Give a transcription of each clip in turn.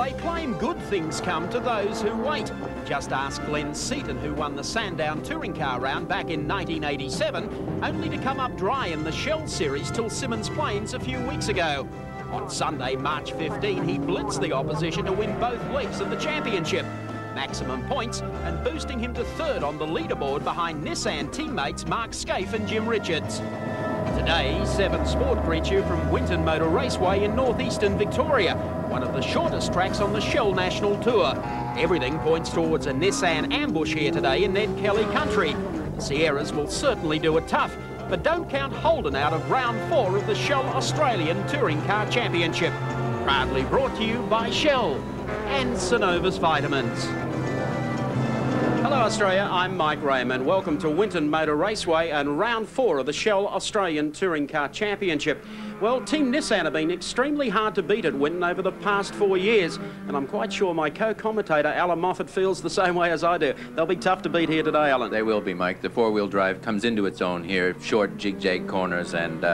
they claim good things come to those who wait. Just ask Glenn Seaton, who won the Sandown touring car round back in 1987, only to come up dry in the Shell Series till Symonds Plains a few weeks ago. On Sunday, March 15, he blitzed the opposition to win both legs of the championship. Maximum points and boosting him to third on the leaderboard behind Nissan teammates Mark Scaife and Jim Richards. Today, 7th Sport creature from Winton Motor Raceway in northeastern Victoria, one of the shortest tracks on the Shell National Tour. Everything points towards a Nissan ambush here today in Ned Kelly country. The Sierras will certainly do it tough, but don't count Holden out of round 4 of the Shell Australian Touring Car Championship. Proudly brought to you by Shell and Synovus Vitamins. Hello Australia, I'm Mike Raymond. Welcome to Winton Motor Raceway and round 4 of the Shell Australian Touring Car Championship. Well, Team Nissan have been extremely hard to beat at Winton over the past 4 years, and I'm quite sure my co-commentator Alan Moffat feels the same way as I do. They'll be tough to beat here today, Alan. They will be, Mike. The four-wheel drive comes into its own here, short jig-jag corners, and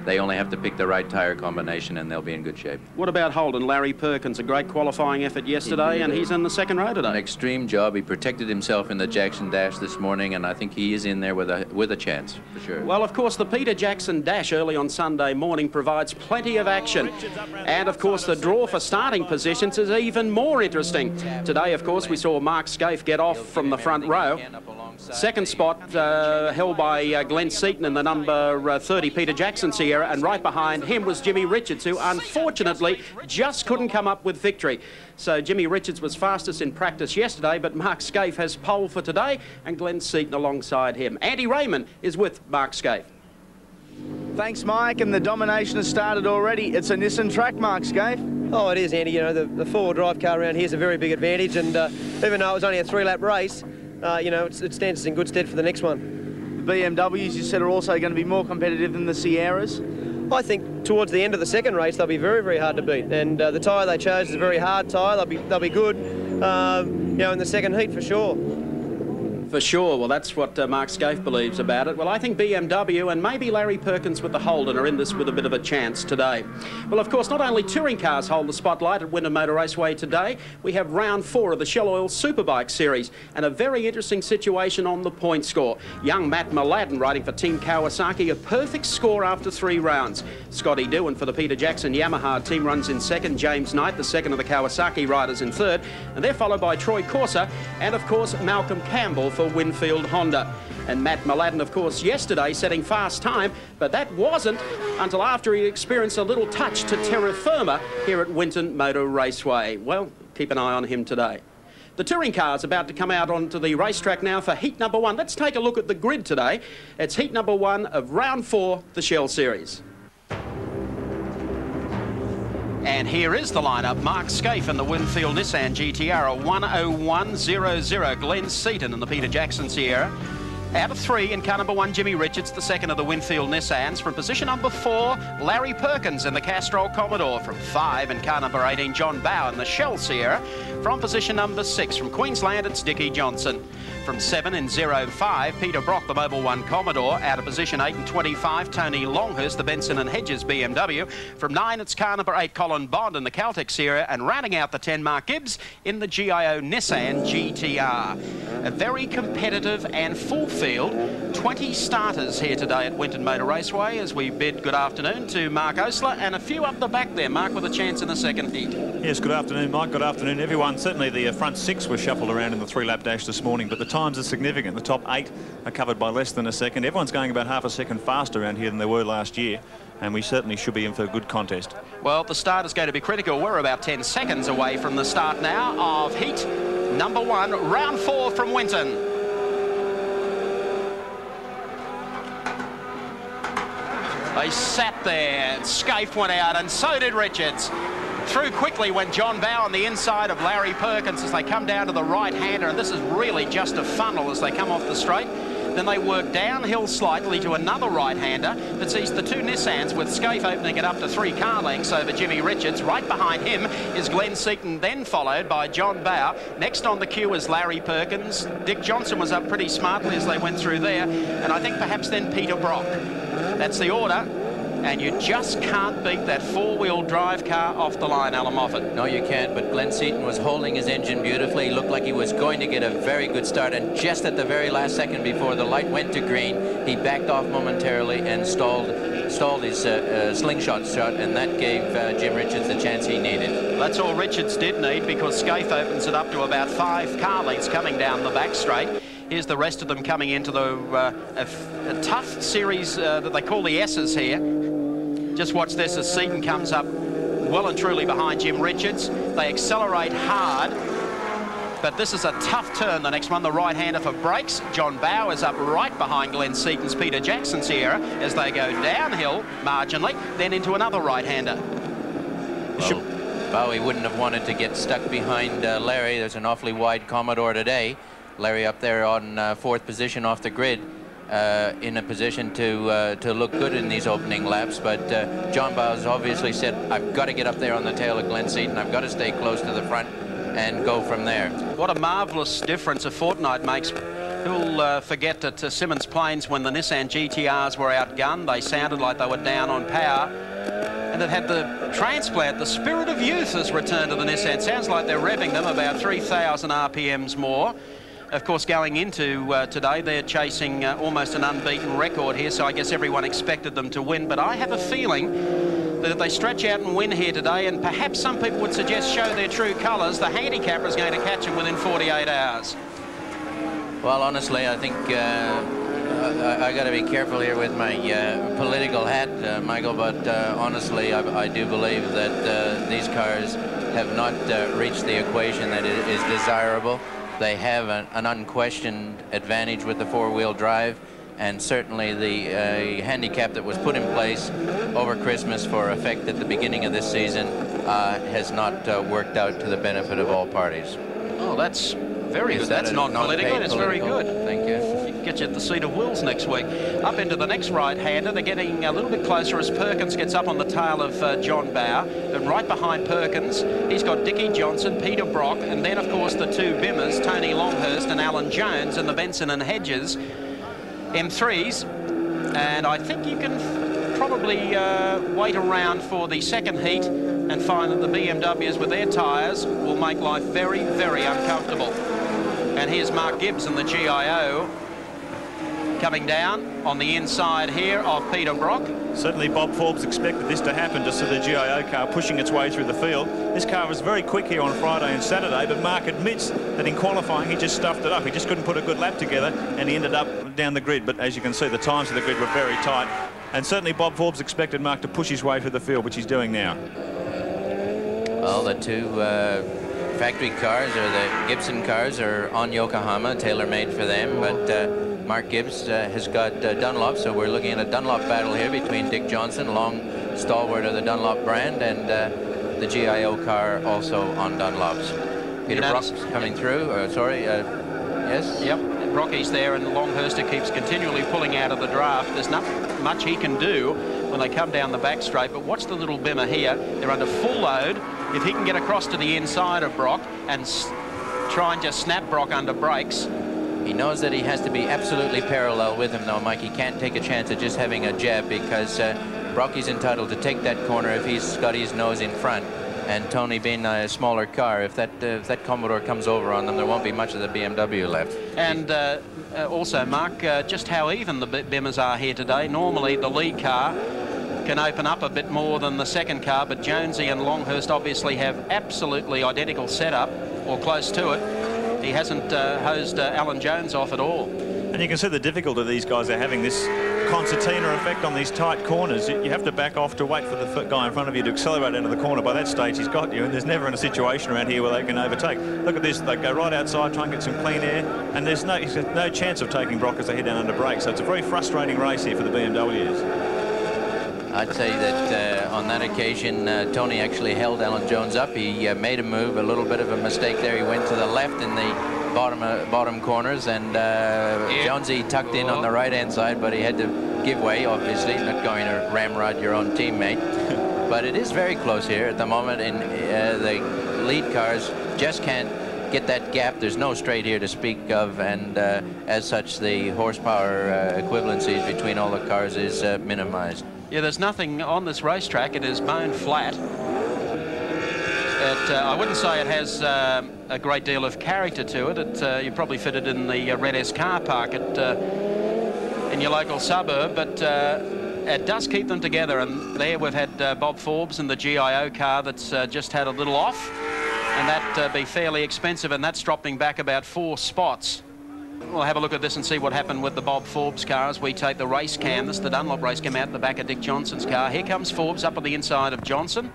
they only have to pick the right tyre combination and they'll be in good shape. What about Holden? Larry Perkins, a great qualifying effort yesterday, and he's in the second row today. An extreme job. He protected himself in the Jackson Dash this morning, and I think he is in there with a chance, for sure. Well, of course, the Peter Jackson Dash early on Sunday morning provides plenty of action. And, of course, the draw for starting positions is even more interesting. Today, of course, we saw Mark Scaife get off from the front row. Second spot held by Glenn Seaton in the number 30 Peter Jackson Sierra, and right behind him was Jimmy Richards, who unfortunately just couldn't come up with victory. So Jimmy Richards was fastest in practice yesterday, but Mark Scaife has pole for today, and Glenn Seaton alongside him. Andy Raymond is with Mark Scaife. Thanks, Mike, and the domination has started already. It's a Nissan track, Mark Scaife. Oh, it is, Andy. You know, the four-wheel drive car around here is a very big advantage, and even though it was only a 3-lap race, you know, it stands us in good stead for the next one. The BMWs, you said, are also going to be more competitive than the Sierras. I think towards the end of the second race, they'll be very, very hard to beat. And the tyre they chose is a very hard tyre. They'll be good, you know, in the second heat for sure. For sure. Well, that's what Mark Scaife believes about it. Well, I think BMW and maybe Larry Perkins with the Holden are in this with a bit of a chance today. Well, of course, not only touring cars hold the spotlight at Winton Motor Raceway today, we have round 4 of the Shell Oil Superbike Series and a very interesting situation on the point score. Young Matt Mladen riding for Team Kawasaki, a perfect score after 3 rounds. Scotty Doohan for the Peter Jackson Yamaha team runs in second. James Knight, the second of the Kawasaki riders, in third. And they're followed by Troy Corser and, of course, Malcolm Campbell for Winfield Honda. And Matt Mladen, of course, yesterday setting fast time, but that wasn't until after he experienced a little touch to terra firma here at Winton Motor Raceway. Well, keep an eye on him today. The touring car is about to come out onto the racetrack now for heat number 1. Let's take a look at the grid today. It's heat number 1 of round 4, the Shell Series. And here is the lineup. Mark Scaife in the Winfield Nissan GTR, a 101.00. Glenn Seaton in the Peter Jackson Sierra. Out of 3 in car number 1, Jimmy Richards, the second of the Winfield Nissans. From position number 4, Larry Perkins in the Castrol Commodore. From 5 in car number 18, John Bow in the Shell Sierra. From position number 6, from Queensland, it's Dickie Johnson. From 7 in 05, Peter Brock, the Mobil 1 Commodore. Out of position 8 and 25, Tony Longhurst, the Benson and Hedges BMW. From 9, it's car number 8, Colin Bond in the Caltech Sierra. And rounding out the 10, Mark Gibbs in the GIO Nissan GTR. A very competitive and full field. 20 starters here today at Winton Motor Raceway as we bid good afternoon to Mark Osler and a few up the back there. Mark with a chance in the second heat. Yes, good afternoon, Mike. Good afternoon, everyone. Certainly the front 6 were shuffled around in the 3-lap dash this morning, but the times are significant. The top 8 are covered by less than a second. Everyone's going about half a second faster around here than they were last year, and we certainly should be in for a good contest. Well, the start is going to be critical. We're about 10 seconds away from the start now of heat number 1, round 4 from Winton. They sat there, Scaife went out, and so did Richards. Through quickly went John Bow on the inside of Larry Perkins as they come down to the right-hander, and this is really just a funnel as they come off the straight. Then they work downhill slightly to another right-hander that sees the 2 Nissans with Scaife opening it up to 3 car lengths over Jimmy Richards. Right behind him is Glenn Seaton, then followed by John Bow. Next on the queue is Larry Perkins. Dick Johnson was up pretty smartly as they went through there, and I think perhaps then Peter Brock. That's the order. and you just can't beat that four-wheel drive car off the line, Alan Moffat. No, you can't, but Glenn Seaton was holding his engine beautifully. He looked like he was going to get a very good start, and just at the very last second before the light went to green, he backed off momentarily and stalled his slingshot shot, and that gave Jim Richards the chance he needed. That's all Richards did need, because Scaife opens it up to about 5 car lengths coming down the back straight. Here's the rest of them coming into the a tough series that they call the S's here. Just watch this as Seaton comes up well and truly behind Jim Richards. They accelerate hard, but this is a tough turn. The next one, the right-hander for brakes. John Bowe is up right behind Glenn Seaton's Peter Jackson Sierra as they go downhill marginally, then into another right-hander. Well, Bowie wouldn't have wanted to get stuck behind Larry. There's an awfully wide Commodore today. Larry up there on 4th position off the grid, in a position to look good in these opening laps. But John Bowe's obviously said, I've got to get up there on the tail of Glenn Seaton. I've got to stay close to the front and go from there. What a marvellous difference a fortnight makes. Who'll forget at Simmons Plains when the Nissan GTRs were outgunned? They sounded like they were down on power. And it had the transplant, the spirit of youth has returned to the Nissan. Sounds like they're revving them about 3,000 RPMs more. Of course, going into today, they're chasing almost an unbeaten record here, so I guess everyone expected them to win. But I have a feeling that if they stretch out and win here today, and perhaps some people would suggest show their true colours, the handicapper is going to catch them within 48 hours. Well, honestly, I think I got to be careful here with my political hat, Michael, but honestly, I do believe that these cars have not reached the equation that is desirable. They have an unquestioned advantage with the four-wheel drive, and certainly the handicap that was put in place over Christmas for effect at the beginning of this season has not worked out to the benefit of all parties. Oh, that's very good. That's not political. It's very good. Thank you. Get you at the seat of Wills next week. Up into the next right-hander. They're getting a little bit closer as Perkins gets up on the tail of John Bowe. But right behind Perkins, he's got Dickie Johnson, Peter Brock, and then, of course, the two Bimmers, Tony Longhurst and Alan Jones, and the Benson and Hedges M3s. And I think you can probably wait around for the second heat and find that the BMWs with their tyres will make life very, very uncomfortable. And here's Mark Gibbs and the GIO coming down on the inside here of Peter Brock. Certainly Bob Forbes expected this to happen, just to the GIO car pushing its way through the field. This car was very quick here on Friday and Saturday, but Mark admits that in qualifying he just stuffed it up. He just couldn't put a good lap together, and he ended up down the grid. But as you can see, the times of the grid were very tight. And certainly Bob Forbes expected Mark to push his way through the field, which he's doing now. Well, the two factory cars, or the Gibson cars, are on Yokohama, tailor-made for them. But Mark Gibbs has got Dunlop, so we're looking at a Dunlop battle here between Dick Johnson, long stalwart of the Dunlop brand, and the GIO car also on Dunlops. Peter Brock's coming through. Yes? Yep. Rocky's there, and Longhurst keeps continually pulling out of the draft. There's not much he can do when they come down the back straight, but watch the little Bimmer here. They're under full load. If he can get across to the inside of Brock and try and just snap Brock under brakes. He knows that he has to be absolutely parallel with him, though, Mike. He can't take a chance of just having a jab, because Brocky's entitled to take that corner if he's got his nose in front. And Tony, being a smaller car, if that Commodore comes over on them, there won't be much of the BMW left. And also, Mark, just how even the Bimmers are here today. Normally, the lead car can open up a bit more than the second car, but Jonesy and Longhurst obviously have absolutely identical setup, or close to it. He hasn't hosed Alan Jones off at all. And you can see the difficulty these guys are having, this concertina effect on these tight corners. You have to back off to wait for the guy in front of you to accelerate into the corner. By that stage, he's got you, and there's never a situation around here where they can overtake. Look at this. They go right outside, try and get some clean air, and he's got no chance of taking Brock as they head down under brakes. So it's a very frustrating race here for the BMWs. I'd say that on that occasion, Tony actually held Alan Jones up. He made a move, a little bit of a mistake there. He went to the left in the bottom corners, and Jonesy tucked in on the right-hand side, but he had to give way, obviously, not going to ramrod your own teammate. But it is very close here at the moment, and the lead cars just can't get that gap. There's no straight here to speak of, and as such, the horsepower equivalencies between all the cars is minimized. Yeah, there's nothing on this racetrack. It is bone flat. I wouldn't say it has a great deal of character to it. You probably fit it in the Red S car park in your local suburb, but it does keep them together. And there we've had Bob Forbes in the GIO car that's just had a little off, and that'd be fairly expensive, and that's dropping back about 4 spots. We'll have a look at this and see what happened with the Bob Forbes car as we take the race cam. This is the Dunlop race cam out the back of Dick Johnson's car. Here comes Forbes up on the inside of Johnson.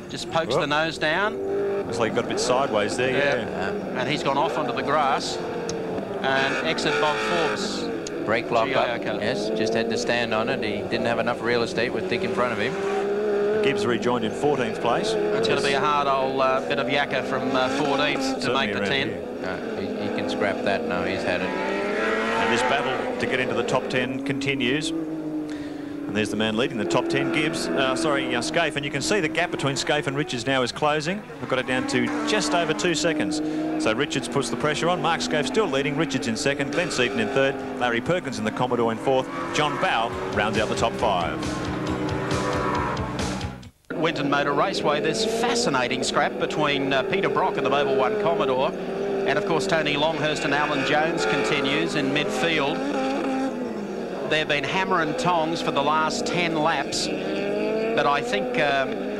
Just pokes the nose down. Looks like he got a bit sideways there, yeah. And he's gone off onto the grass. And exit Bob Forbes. Brake lock up, yes, just had to stand on it. He didn't have enough real estate with Dick in front of him. Gibbs rejoined in 14th place. It's going to be a hard old bit of yakka from 14th to make the 10. He can scrap that now, he's had it. And this battle to get into the top 10 continues. And there's the man leading the top 10, Gibbs. Scaife. And you can see the gap between Scaife and Richards now is closing. We've got it down to just over 2 seconds. So Richards puts the pressure on. Mark Scaife still leading. Richards in second. Glenn Seaton in third. Larry Perkins in the Commodore in fourth. John Bow rounds out the top 5. Winton Motor Raceway, this fascinating scrap between Peter Brock and the Mobil 1 Commodore. And, of course, Tony Longhurst and Alan Jones continues in midfield. They've been hammer and tongs for the last 10 laps. But I think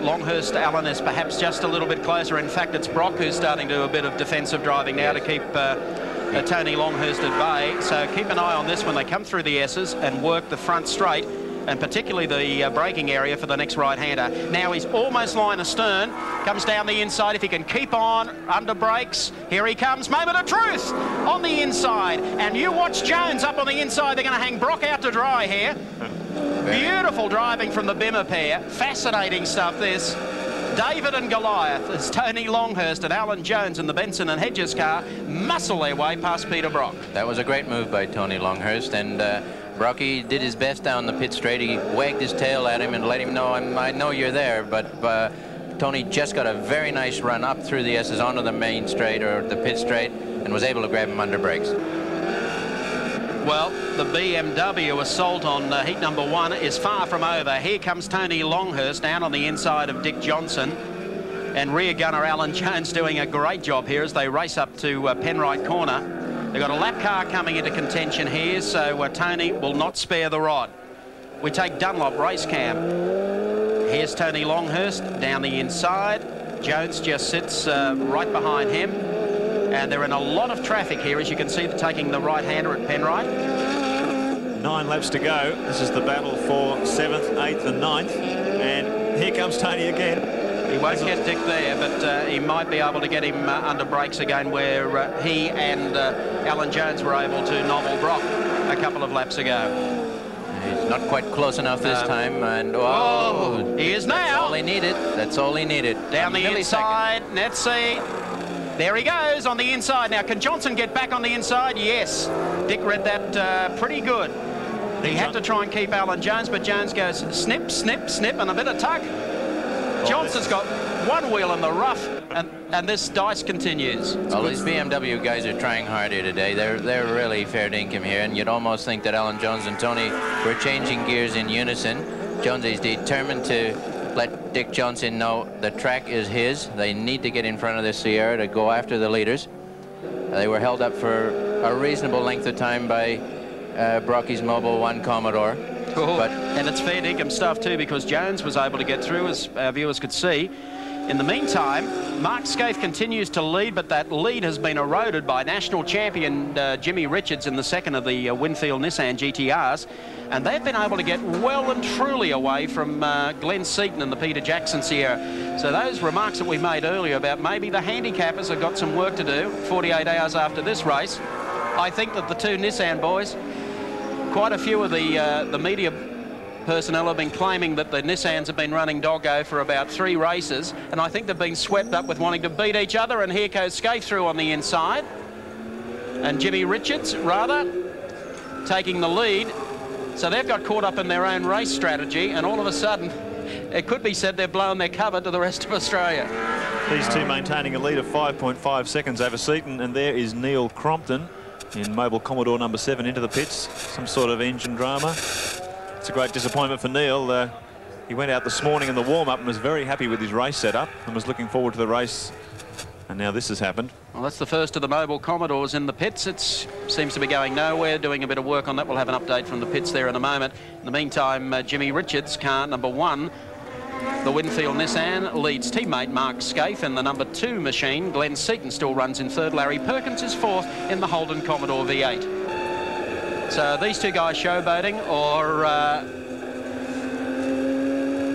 Longhurst, Alan, is perhaps just a little bit closer. In fact, it's Brock who's starting to do a bit of defensive driving now to keep Tony Longhurst at bay. So keep an eye on this when they come through the S's and work the front straight, and particularly the braking area for the next right-hander. Now he's almost line astern, comes down the inside. If he can keep on, under brakes, here he comes, moment of truth on the inside. And you watch Jones up on the inside. They're going to hang Brock out to dry here. Beautiful driving from the Bimmer pair. Fascinating stuff, this. David and Goliath, as Tony Longhurst and Alan Jones in the Benson and Hedges car muscle their way past Peter Brock. That was a great move by Tony Longhurst, and Brocky did his best down the pit straight. He wagged his tail at him and let him know, I know you're there, but Tony just got a very nice run up through the S's onto the main straight, or the pit straight, and was able to grab him under brakes. Well, the BMW assault on heat number 1 is far from over. Here comes Tony Longhurst down on the inside of Dick Johnson, and rear gunner Alan Jones doing a great job here as they race up to Penrite Corner. They've got a lap car coming into contention here, so Tony will not spare the rod. We take Dunlop race cam. Here's Tony Longhurst down the inside. Jones just sits right behind him. And they're in a lot of traffic here, as you can see, they're taking the right-hander at Penrite. 9 laps to go. This is the battle for 7th, 8th and 9th. And here comes Tony again. He won't get Dick there, but he might be able to get him under brakes again, where he and Alan Jones were able to nobble Brock a couple of laps ago. He's not quite close enough this time, and he is now. That's all he needed. That's all he needed. Down the inside, let's see. There he goes on the inside. Now, can Johnson get back on the inside? Yes. Dick read that pretty good. He had to try and keep Alan Jones, but Jones goes snip, snip, snip, and a bit of tuck. Johnson's got one wheel in the rough, and this dice continues. Well, these BMW guys are trying hard here today. They're really fair dinkum here, and you'd almost think that Alan Jones and Tony were changing gears in unison. Jones is determined to let Dick Johnson know the track is his. They need to get in front of the Sierra to go after the leaders. They were held up for a reasonable length of time by Brocky's Mobil 1 Commodore. And it's fair dinkum stuff too, because Jones was able to get through, as our viewers could see. In the meantime, Mark Scaife continues to lead, but that lead has been eroded by national champion Jimmy Richards in the second of the Winfield Nissan GTRs. And they've been able to get well and truly away from Glenn Seaton and the Peter Jackson Sierra. So those remarks that we made earlier about maybe the handicappers have got some work to do 48 hours after this race, I think that the two Nissan boys, quite a few of the media personnel have been claiming that the Nissans have been running doggo for about 3 races, and I think they've been swept up with wanting to beat each other. And here goes Scaife through on the inside, and Jimmy Richards, rather, taking the lead. So they've got caught up in their own race strategy, and all of a sudden, it could be said they've blown their cover to the rest of Australia. These two maintaining a lead of 5.5 seconds over Seaton, and there is Neil Crompton in Mobil Commodore number 7 into the pits. Some sort of engine drama. It's a great disappointment for Neil. He went out this morning in the warm-up and was very happy with his race setup and was looking forward to the race. And now this has happened. Well, that's the first of the mobile Commodores in the pits. It seems to be going nowhere, doing a bit of work on that. We'll have an update from the pits there in a moment. In the meantime, Jimmy Richards, car number 1, the Winfield Nissan, leads teammate Mark Scaife, and the number 2 machine, Glenn Seaton, still runs in 3rd. Larry Perkins is 4th in the Holden Commodore V8. So these two guys showboating, or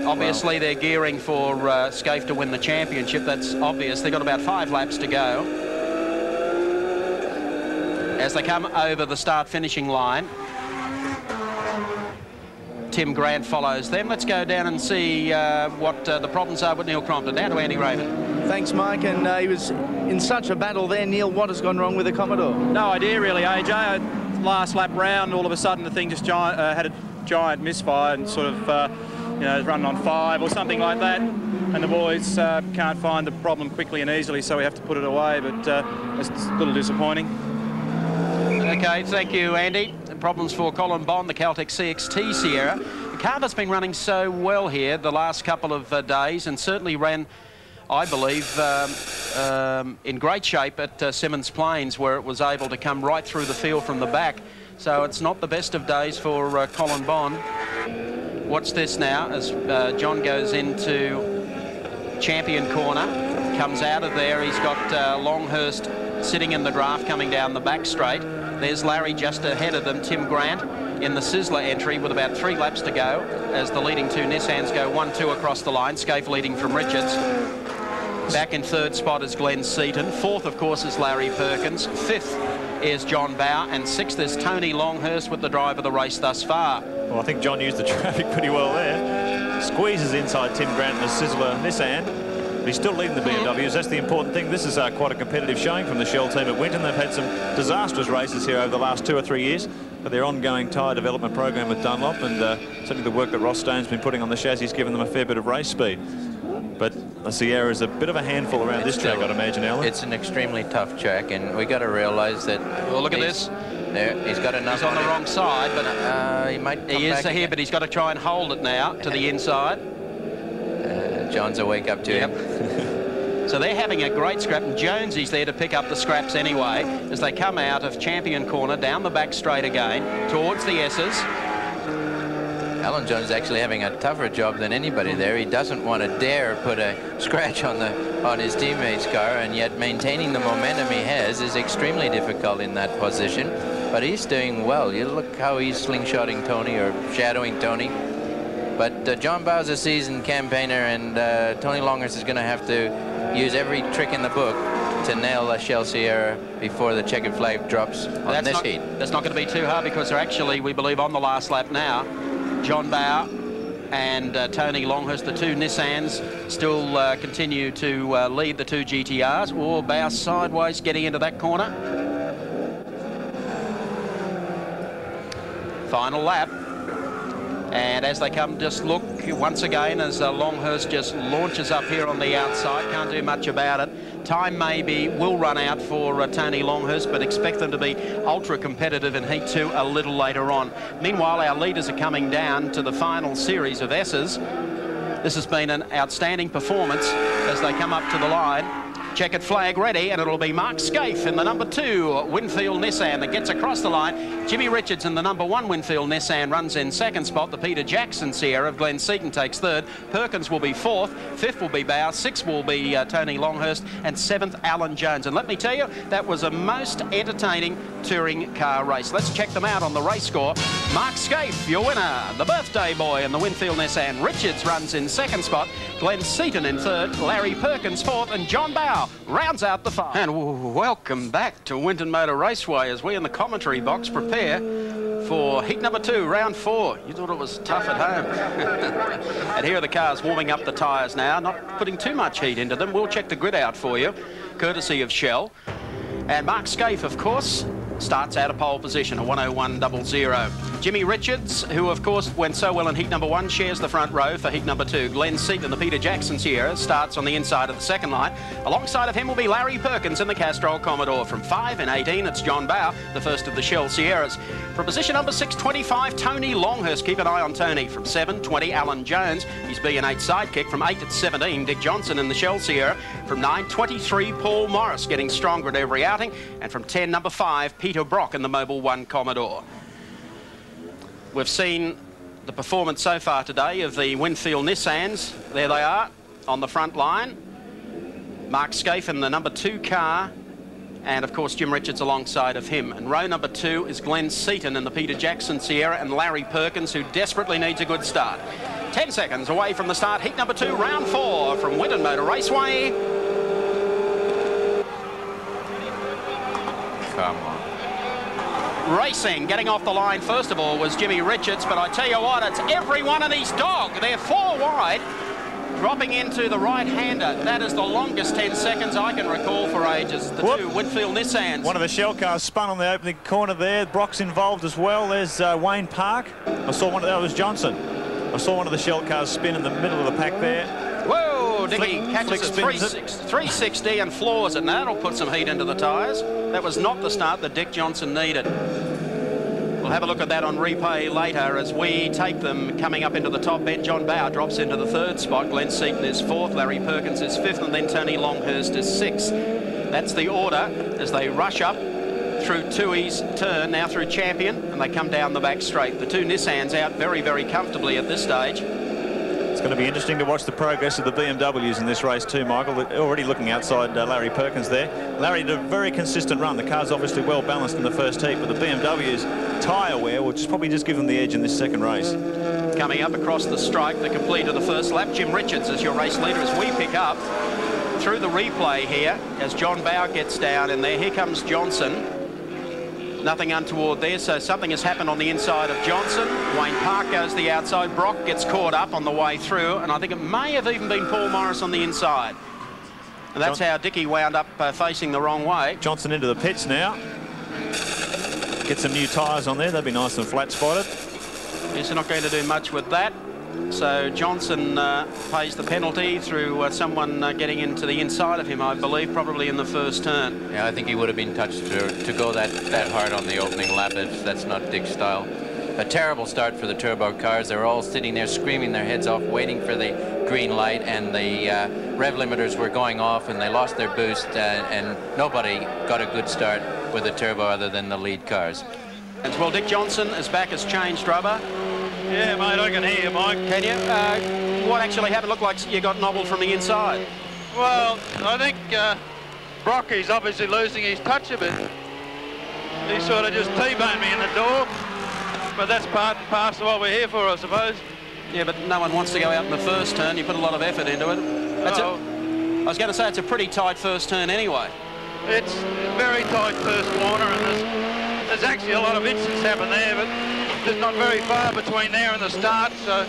obviously they're gearing for Scaife to win the championship. That's obvious. They've got about 5 laps to go as they come over the start-finishing line. Tim Grant follows them. Let's go down and see what the problems are with Neil Crompton. Down to Andy Raven. Thanks, Mike. And he was in such a battle there. Neil, what has gone wrong with the Commodore? No idea, really, AJ. Last lap round, all of a sudden the thing just had a giant misfire and sort of, you know, running on 5 or something like that. And the boys can't find the problem quickly and easily, so we have to put it away. But it's a little disappointing. Okay, thank you, Andy. Problems for Colin Bond, the Caltech CXT Sierra. The car that's been running so well here the last couple of days, and certainly ran, I believe, in great shape at Simmons Plains, where it was able to come right through the field from the back. So it's not the best of days for Colin Bond. Watch this now as John goes into Champion Corner, comes out of there. He's got Longhurst sitting in the draft coming down the back straight. There's Larry just ahead of them, Tim Grant in the Sizzler entry with about 3 laps to go as the leading 2 Nissans go 1-2 across the line. Scaife leading from Richards. Back in 3rd spot is Glenn Seaton. 4th, of course, is Larry Perkins. 5th is John Bower, and 6th is Tony Longhurst with the drive of the race thus far. Well, I think John used the traffic pretty well there. Squeezes inside Tim Grant in the Sizzler Nissan. But he's still leading the BMWs. That's the important thing. This is quite a competitive showing from the Shell team at Winton. They've had some disastrous races here over the last 2 or 3 years, but their ongoing tyre development program with Dunlop, and certainly the work that Ross Stone's been putting on the chassis has given them a fair bit of race speed. But the Sierra is a bit of a handful around this track, I'd imagine, Alan. It's an extremely tough track, and we got to realise that. Well, look at this. There, he's got enough. He's on the wrong side, but he might. He is here, but he's got to try and hold it now to the inside. John's a wake up to him. So they're having a great scrap, and Jonesy's there to pick up the scraps anyway as they come out of Champion Corner, down the back straight again, towards the S's. Alan Jones is actually having a tougher job than anybody there. He doesn't want to dare put a scratch on his teammate's car, and yet maintaining the momentum he has is extremely difficult in that position. But he's doing well. You look how he's slingshotting Tony, or shadowing Tony. But John Bower's a seasoned campaigner, and Tony Longhurst is going to have to use every trick in the book to nail a Shell Sierra before the checkered flag drops on this heat. That's not going to be too hard, because they're actually, we believe, on the last lap now. John Bower and Tony Longhurst, the 2 Nissans, still continue to lead the 2 GTRs. Or Bower sideways getting into that corner. Final lap. And as they come, just look once again as Longhurst just launches up here on the outside. Can't do much about it. Time maybe will run out for Tony Longhurst, but expect them to be ultra competitive in Heat 2 a little later on. Meanwhile, our leaders are coming down to the final series of S's. This has been an outstanding performance as they come up to the line. Checkered flag ready, and it'll be Mark Scaife in the number 2 Winfield Nissan that gets across the line. Jimmy Richards in the number 1 Winfield Nissan runs in 2nd spot. The Peter Jackson Sierra of Glenn Seaton takes 3rd. Perkins will be 4th. 5th will be Bower. 6th will be Tony Longhurst. And 7th, Alan Jones. And let me tell you, that was a most entertaining touring car race. Let's check them out on the race score. Mark Scaife, your winner. The birthday boy in the Winfield Nissan. Richards runs in 2nd spot. Glenn Seaton in 3rd. Larry Perkins 4th. And John Bower rounds out the 5. And welcome back to Winton Motor Raceway as we in the commentary box prepare for heat number 2, round 4. You thought it was tough at home. And here are the cars warming up the tyres now, not putting too much heat into them. We'll check the grid out for you, courtesy of Shell. And Mark Scaife, of course, starts out of pole position, a 101.00. Jimmy Richards, who of course went so well in heat number 1, shares the front row for heat number 2. Glenn Seaton, the Peter Jackson Sierra, starts on the inside of the second line. Alongside of him will be Larry Perkins in the Castrol Commodore. From 5 and 18, it's John Bow, the first of the Shell Sierras. From position number 6, 25, Tony Longhurst. Keep an eye on Tony. From 7, 20, Alan Jones. He's B&8 sidekick. From 8 to 17, Dick Johnson in the Shell Sierra. From 9, 23, Paul Morris, getting stronger at every outing. And from 10, number 5, Peter Brock in the Mobil 1 Commodore. We've seen the performance so far today of the Winfield Nissans. There they are on the front line. Mark Scaife in the number 2 car, and of course Jim Richards alongside of him. And row number 2 is Glenn Seaton in the Peter Jackson Sierra, and Larry Perkins, who desperately needs a good start. 10 seconds away from the start, heat number 2, round 4 from Winton Motor Raceway. Come on. Racing, getting off the line first of all was Jimmy Richards, but I tell you what, it's everyone and his dog. They're 4 wide, dropping into the right-hander. That is the longest 10 seconds I can recall for ages. The two Winfield Nissans. One of the Shell cars spun on the opening corner there. Brock's involved as well. There's Wayne Park. I saw one of that was Johnson. I saw one of the Shell cars spin in the middle of the pack there. Whoa, Dickie catches a 360 and floors it. Now that'll put some heat into the tyres. That was not the start that Dick Johnson needed. We'll have a look at that on replay later as we take them coming up into the top end. John Bow drops into the 3rd spot. Glenn Seaton is 4th. Larry Perkins is 5th. And then Tony Longhurst is 6th. That's the order as they rush up through Tui's turn, now through Champion, and they come down the back straight. The 2 Nissans out very, very comfortably at this stage. It's going to be interesting to watch the progress of the BMWs in this race too, Michael. They're already looking outside Larry Perkins there. Larry did a very consistent run. The car's obviously well balanced in the first heat, but the BMW's tyre wear will probably just give them the edge in this second race. Coming up across the strike, the complete of the first lap, Jim Richards as your race leader as we pick up through the replay here as John Bow gets down in there. Here comes Johnson. Nothing untoward there, so something has happened on the inside of Johnson. Wayne Park goes the outside. Brock gets caught up on the way through, and I think it may have even been Paul Morris on the inside. And that's how Dickie wound up facing the wrong way. Johnson into the pits now. Get some new tyres on there. They'll be nice and flat spotted. Yes, they're not going to do much with that. So Johnson pays the penalty through someone getting into the inside of him, I believe, probably in the first turn. Yeah, I think he would have been touched to go that hard on the opening lap. That's not Dick's style. A terrible start for the turbo cars. They were all sitting there screaming their heads off, waiting for the green light, and the rev limiters were going off, and they lost their boost, and nobody got a good start with a turbo other than the lead cars. As well, Dick Johnson is back as changed rubber. Yeah, mate, I can hear you, Mike. Can you? What actually happened? Looked like you got nobbled from the inside. Well, I think Brocky's obviously losing his touch a bit. He sort of just T-boned me in the door, but that's part and parcel of what we're here for, I suppose. Yeah, but no one wants to go out in the first turn. You put a lot of effort into it. I was going to say it's a pretty tight first turn anyway. It's a very tight first corner, and there's actually a lot of incidents happen there, but there's not very far between there and the start, so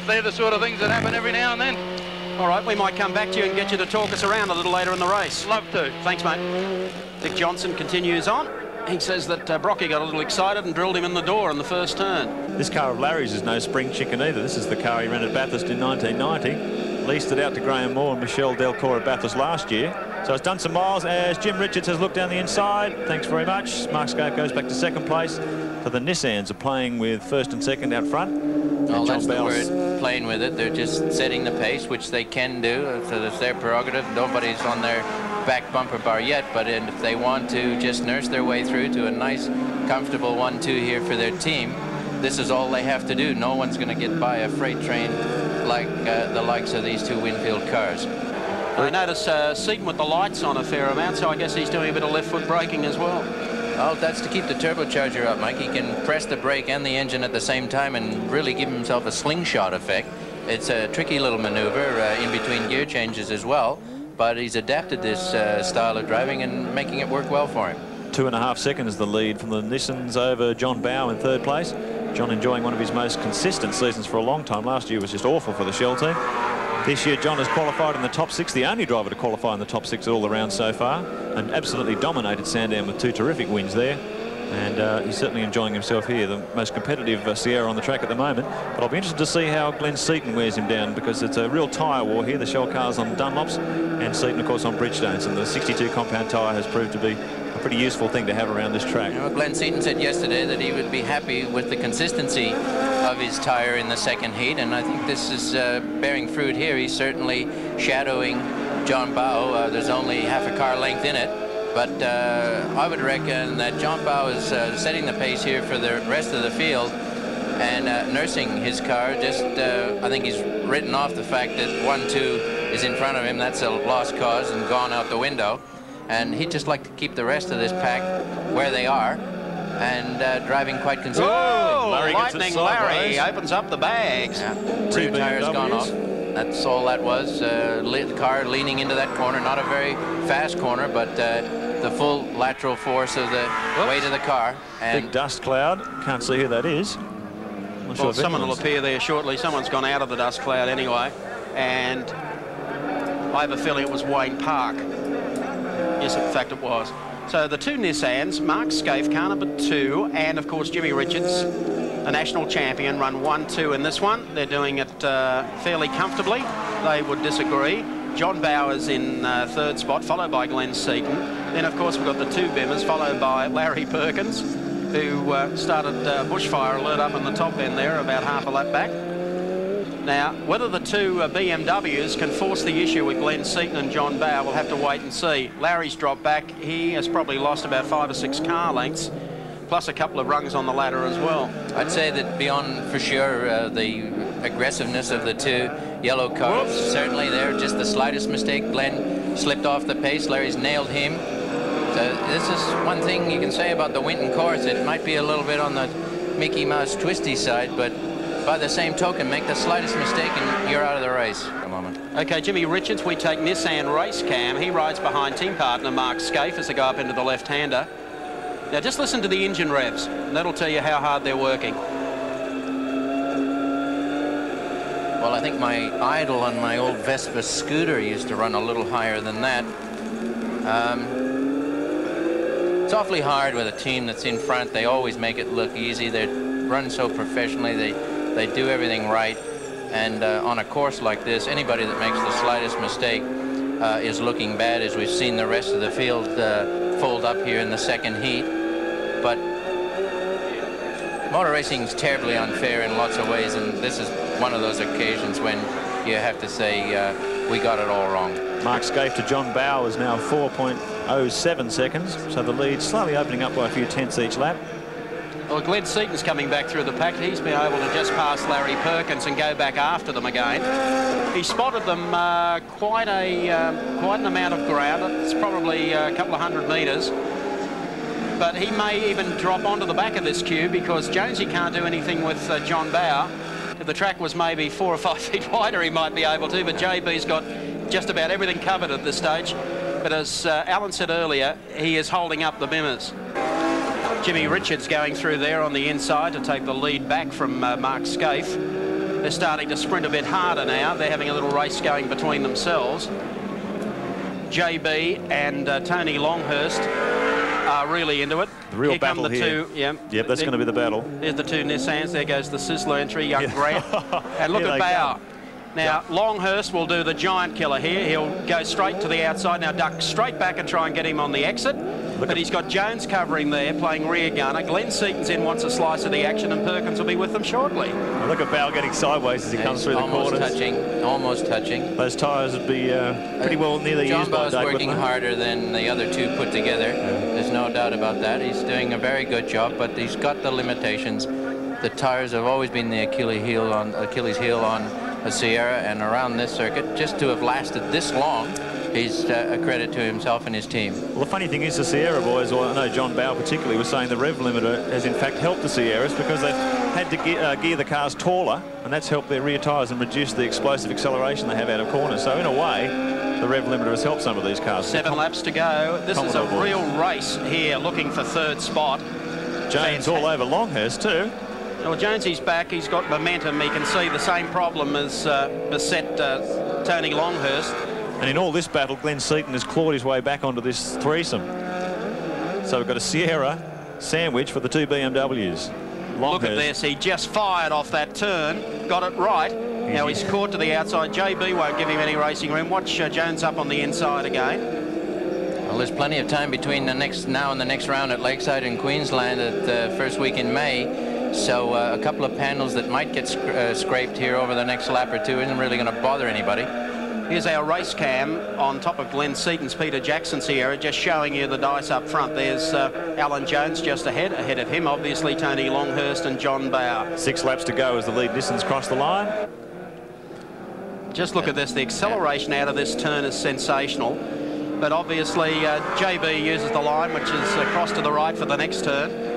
they're the sort of things that happen every now and then. All right, we might come back to you and get you to talk us around a little later in the race. Love to. Thanks, mate. Dick Johnson continues on. He says that Brocky got a little excited and drilled him in the door in the first turn. This car of Larry's is no spring chicken either. This is the car he ran at Bathurst in 1990. Leased it out to Graham Moore and Michelle Delcourt at Bathurst last year. So it's done some miles as Jim Richards has looked down the inside. Thanks very much. Mark Scaife goes back to second place. So the Nissans are playing with first and second out front. Well, that's the word, playing with it. They're just setting the pace, which they can do. So it's their prerogative. Nobody's on their back bumper bar yet, but if they want to just nurse their way through to a nice, comfortable 1-2 here for their team, this is all they have to do. No one's going to get by a freight train like the likes of these 2 Winfield cars. I notice Seaton with the lights on a fair amount, so I guess he's doing a bit of left foot braking as well. Oh, that's to keep the turbocharger up, Mike. He can press the brake and the engine at the same time and really give himself a slingshot effect. It's a tricky little maneuver in between gear changes as well, but he's adapted this style of driving and making it work well for him. 2.5 seconds the lead from the Nissans over John Bow in third place. John enjoying one of his most consistent seasons for a long time. Last year was just awful for the Shell team. This year John has qualified in the top 6, the only driver to qualify in the top 6 all the rounds so far, and absolutely dominated Sandown with 2 terrific wins there. And he's certainly enjoying himself here, the most competitive Sierra on the track at the moment. But I'll be interested to see how Glenn Seaton wears him down, because it's a real tyre war here. The Shell cars on Dunlops and Seaton, of course, on Bridgestones. And the 62 compound tyre has proved to be a pretty useful thing to have around this track. Well, Glenn Seaton said yesterday that he would be happy with the consistency of his tyre in the second heat, and I think this is bearing fruit here. He's certainly shadowing John Bowe. There's only half a car length in it, but I would reckon that John Bowe is setting the pace here for the rest of the field and nursing his car. Just I think he's written off the fact that 1-2 is in front of him. That's a lost cause and gone out the window, and he'd just like to keep the rest of this pack where they are and driving quite considerably. Oh, Lightning Larry opens up the bags. Yeah. Rear tire's gone off. That's all that was. The car leaning into that corner. Not a very fast corner, but the full lateral force of the weight of the car. And big dust cloud. Can't see who that is. Well, someone will appear there shortly. Someone's gone out of the dust cloud anyway. And I have a feeling it was Wayne Park. Yes, in fact it was. So the two Nissans, Mark Scaife, car number 2, and of course Jimmy Richards, a national champion, run 1-2 in this one. They're doing it fairly comfortably. They would disagree. John Bowers in third spot, followed by Glenn Seaton. Then of course we've got the two Bimmers, followed by Larry Perkins, who started bushfire alert up in the top end there, about half a lap back. Now, whether the two BMWs can force the issue with Glenn Seaton and John Bowe, we'll have to wait and see. Larry's dropped back. He has probably lost about 5 or 6 car lengths, plus a couple of rungs on the ladder as well. I'd say that beyond, for sure, the aggressiveness of the two yellow cars, certainly there, just the slightest mistake. Glenn slipped off the pace. Larry's nailed him. So this is one thing you can say about the Winton course. It might be a little bit on the Mickey Mouse twisty side, but by the same token, make the slightest mistake and you're out of the race at the moment. Okay, Jimmy Richards, we take Nissan race cam. He rides behind team partner Mark Scaife as they go up into the left-hander. Now just listen to the engine revs, and that'll tell you how hard they're working. Well, I think my idol on my old Vespa scooter used to run a little higher than that. It's awfully hard with a team that's in front. They always make it look easy. They run so professionally. They do everything right. And on a course like this, anybody that makes the slightest mistake is looking bad, as we've seen the rest of the field fold up here in the second heat. But motor racing is terribly unfair in lots of ways, and this is one of those occasions when you have to say we got it all wrong. Mark Scaife to John Bowe is now 4.07 seconds, so the lead slowly opening up by a few tenths each lap. Well, Glenn Seaton's coming back through the pack. He's been able to just pass Larry Perkins and go back after them again. He spotted them quite an amount of ground. It's probably a couple of 100 metres. But he may even drop onto the back of this queue, because Jonesy can't do anything with John Bowe. If the track was maybe 4 or 5 feet wider, he might be able to, but JB's got just about everything covered at this stage. But as Alan said earlier, he is holding up the Bimmers. Jimmy Richards going through there on the inside to take the lead back from Mark Scaife. They're starting to sprint a bit harder now. They're having a little race going between themselves. JB and Tony Longhurst are really into it. The real battle here. Yep, that's going to be the battle. There's the two Nissans. There goes the Sizzler entry, young Grant. And look at Bowe. Now, Longhurst will do the giant killer here. He'll go straight to the outside. Now, duck straight back and try and get him on the exit. But he's got Jones covering there, playing rear gunner. Glenn Seaton's in, wants a slice of the action, and Perkins will be with them shortly. Well, look at Bowe getting sideways as he comes through the corners. Almost touching. Those tyres would be pretty well nearly used by John Bowe's working harder than the other two put together. There's no doubt about that. He's doing a very good job, but he's got the limitations. The tyres have always been the Achilles heel on a Sierra, and around this circuit, just to have lasted this long, he's a credit to himself and his team. Well, the funny thing is the Sierra boys, or I know John Bowe particularly, was saying the rev limiter has in fact helped the Sierras, because they've had to gear the cars taller, and that's helped their rear tyres and reduced the explosive acceleration they have out of corners. So in a way, the rev limiter has helped some of these cars. 7 laps to go. This is a real race here, looking for third spot. James all over Longhurst too. Well, Jonesy's back. He's got momentum. He can see the same problem as beset Tony Longhurst. And in all this battle, Glenn Seaton has clawed his way back onto this threesome. So we've got a Sierra, sandwich for the two BMWs. Look at this, he just fired off that turn, got it right. Now he's caught to the outside. JB won't give him any racing room. Watch Jones up on the inside again. Well, there's plenty of time between the next round at Lakeside in Queensland at the first week in May. So a couple of panels that might get scraped here over the next lap or two isn't really going to bother anybody. Here's our race cam on top of Glenn Seaton's Peter Jackson Sierra, just showing you the dice up front. There's Alan Jones just ahead of him, obviously Tony Longhurst and John Bauer. 6 laps to go as the lead Nissans cross the line. Just look at this, the acceleration out of this turn is sensational. But obviously JB uses the line, which is across to the right for the next turn.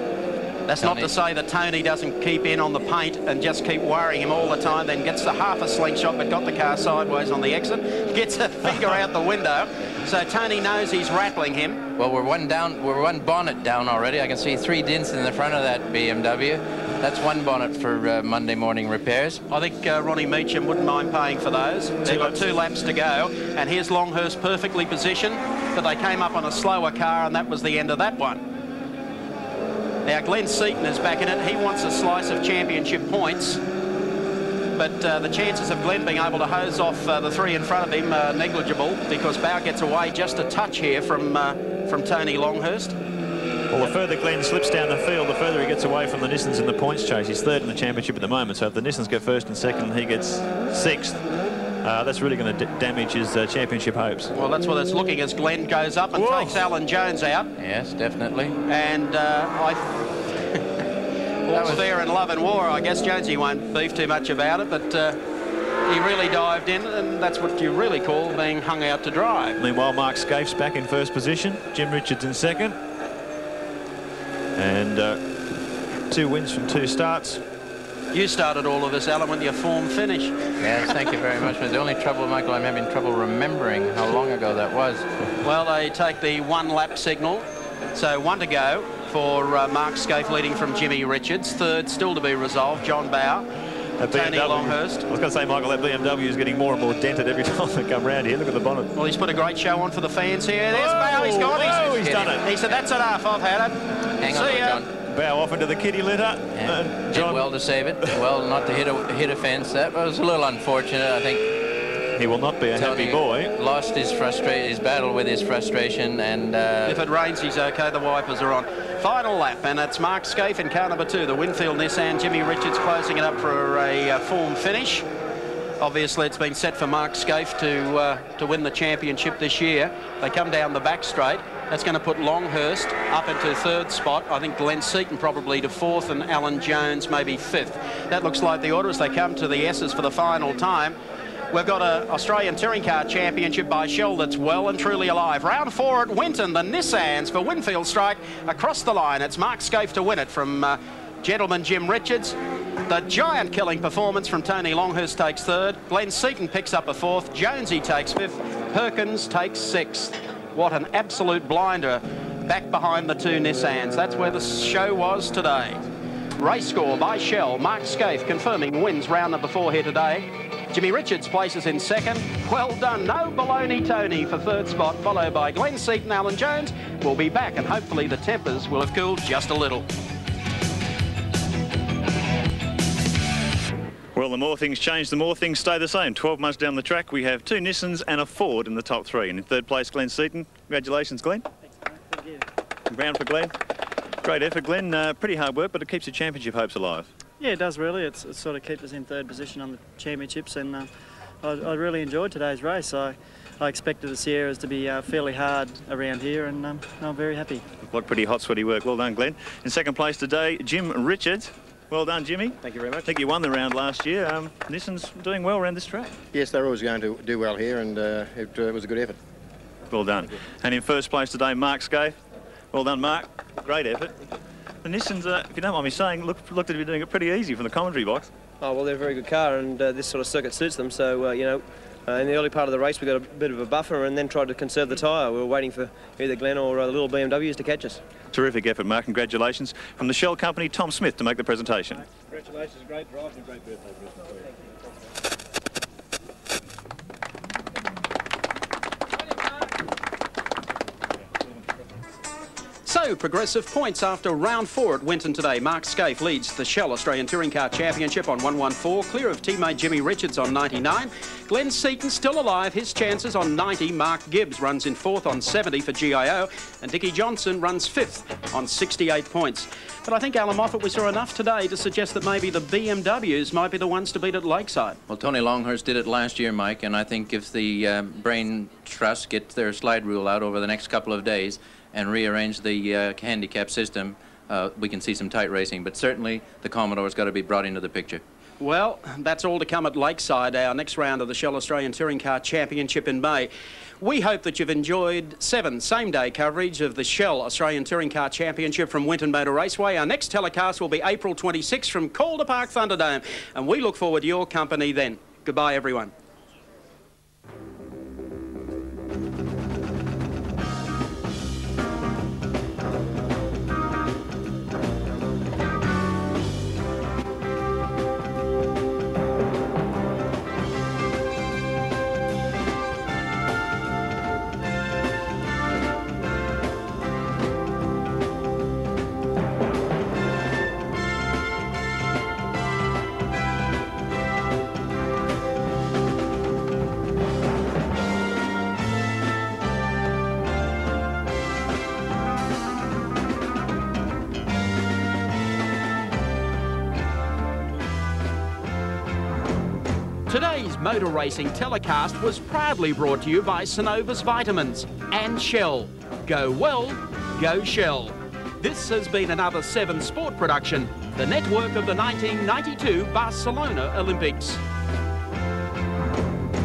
That's not to say that Tony doesn't keep in on the paint and just keep worrying him all the time, then gets the half a slingshot but got the car sideways on the exit, gets a finger out the window. So Tony knows he's rattling him. Well, we're one bonnet down already. I can see 3 dents in the front of that BMW. That's one bonnet for Monday morning repairs. I think Ronnie Meacham wouldn't mind paying for those. They've got 2 laps to go, and here's Longhurst perfectly positioned, but they came up on a slower car, and that was the end of that one. Now Glenn Seaton is back in it. He wants a slice of championship points, but the chances of Glenn being able to hose off the 3 in front of him are negligible, because Bauer gets away just a touch here from Tony Longhurst. Well, the further Glenn slips down the field, the further he gets away from the Nissans in the points chase. He's 3rd in the championship at the moment, so if the Nissans go 1st and 2nd and he gets 6th, that's really going to damage his championship hopes. Well, that's what it's looking as Glenn goes up and takes Alan Jones out. Yes, definitely. And all's fair in love and war, I guess. Jonesy won't beef too much about it, but he really dived in, and that's what you really call being hung out to dry. Meanwhile, Mark Scaife's back in 1st position, Jim Richards in 2nd. And 2 wins from 2 starts. You started all of this, Alan, with your form finish. Yes, thank you very much. But the only trouble, Michael, I'm having trouble remembering how long ago that was. Well, they take the 1 lap signal. So 1 to go for Mark Scaife, leading from Jimmy Richards. 3rd still to be resolved, John Bauer. Tony Longhurst. I was going to say, Michael, that BMW is getting more and more dented every time they come round here. Look at the bonnet. Well, he's put a great show on for the fans here. There's Bauer, he's gone. He's done it. He said, that's enough, I've had it. Hang on, John. Bow off into the kiddie litter. John, well to save it. Well, not to hit a fence. That was a little unfortunate, I think. He will not be a happy boy. Lost his battle with his frustration, and if it rains, he's okay. The wipers are on. Final lap, and it's Mark Scaife in car number 2. The Winfield Nissan. Jimmy Richards closing it up for a form finish. Obviously, it's been set for Mark Scaife to win the championship this year. They come down the back straight. That's going to put Longhurst up into 3rd spot. I think Glenn Seaton probably to 4th, and Alan Jones maybe 5th. That looks like the order as they come to the S's for the final time. We've got an Australian Touring Car Championship by Shell that's well and truly alive. Round 4 at Winton, the Nissans for Winfield Strike across the line. It's Mark Scaife to win it from gentleman Jim Richards. The giant killing performance from Tony Longhurst takes 3rd. Glenn Seaton picks up a 4th. Jonesy takes 5th. Perkins takes 6th. What an absolute blinder back behind the 2 Nissans. That's where the show was today. Race score by Shell. Mark Scaife confirming wins round number 4 here today. Jimmy Richards places in 2nd. Well done. No baloney Tony for 3rd spot, followed by Glenn Seaton, Alan Jones. We'll be back, and hopefully the tempers will have cooled just a little. Well, the more things change, the more things stay the same. 12 months down the track, we have 2 Nissans and a Ford in the top 3. And in 3rd place, Glenn Seaton. Congratulations, Glenn. Thank you. Round for Glenn. Great effort, Glenn. Pretty hard work, but it keeps your championship hopes alive. Yeah, it does really. It sort of keeps us in 3rd position on the championships, and I really enjoyed today's race. I expected the Sierras to be fairly hard around here, and I'm very happy. What pretty hot, sweaty work. Well done, Glenn. In 2nd place today, Jim Richards. Well done, Jimmy. Thank you very much. I think you won the round last year. Nissan's doing well around this track. Yes, they're always going to do well here, and it was a good effort. Well done. And in 1st place today, Mark Scaife. Well done, Mark. Great effort. The Nissans, if you don't mind me saying, looked to be doing it pretty easy from the commentary box. Oh, well, they're a very good car, and this sort of circuit suits them. So, you know, in the early part of the race, we got a bit of a buffer and then tried to conserve the tyre. We were waiting for either Glenn or the little BMWs to catch us. Terrific effort, Mark. Congratulations. From the Shell Company, Tom Smith to make the presentation. Congratulations. Great drive and a great birthday present for you. So No progressive points after round 4 at Winton today. Mark Scaife leads the Shell Australian Touring Car Championship on 114, clear of teammate Jimmy Richards on 99. Glenn Seaton still alive, his chances on 90. Mark Gibbs runs in 4th on 70 for GIO, and Dickie Johnson runs 5th on 68 points. But I think, Alan Moffat, we saw enough today to suggest that maybe the BMWs might be the ones to beat at Lakeside. Well, Tony Longhurst did it last year, Mike, and I think if the Brain Trust get their slide rule out over the next couple of days and rearrange the handicap system, we can see some tight racing. But certainly the Commodore's got to be brought into the picture. Well, that's all to come at Lakeside, our next round of the Shell Australian Touring Car Championship in May. We hope that you've enjoyed 7 same-day coverage of the Shell Australian Touring Car Championship from Winton Motor Raceway. Our next telecast will be April 26 from Calder Park Thunderdome, and we look forward to your company then. Goodbye, everyone. Today's motor racing telecast was proudly brought to you by Synovus Vitamins and Shell. Go well, go Shell. This has been another 7 Sport production, the network of the 1992 Barcelona Olympics.